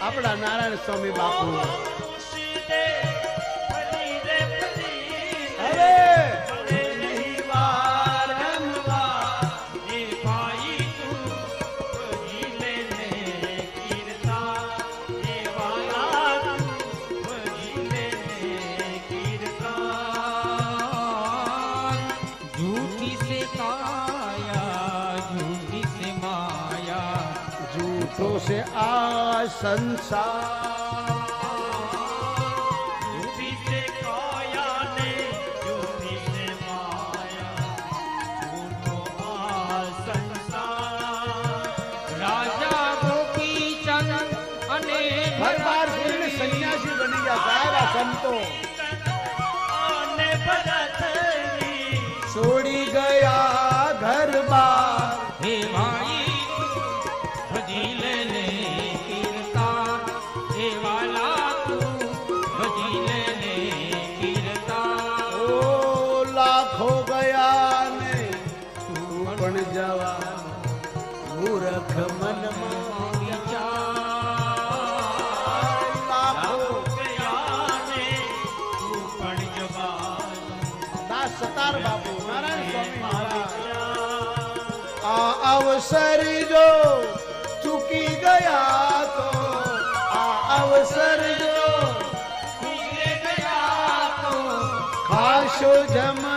આપણા નારાયણ સ્વામી બાપુ હવે से आ संसार झूठी से काया ने झूठी से माया झूठो आ संसार राजा गोपी चंद अने भरबार फिर सन्यासी बनी गया सारा संतो आने भरतरी छोड़ी गया घर बार हे भाई भजी ले कीर्तन हे वाला तू भजी ले कीर्तन ओ लाखो गया ने तू पण जवा मूर्ख मन में विचार लाखो गया ने तू पण जवान दास सतार बाबू नारायण स्वामी महाराज आ अवसर जो चुकी गया तो आ अवसर जो गया तो खाशो जमा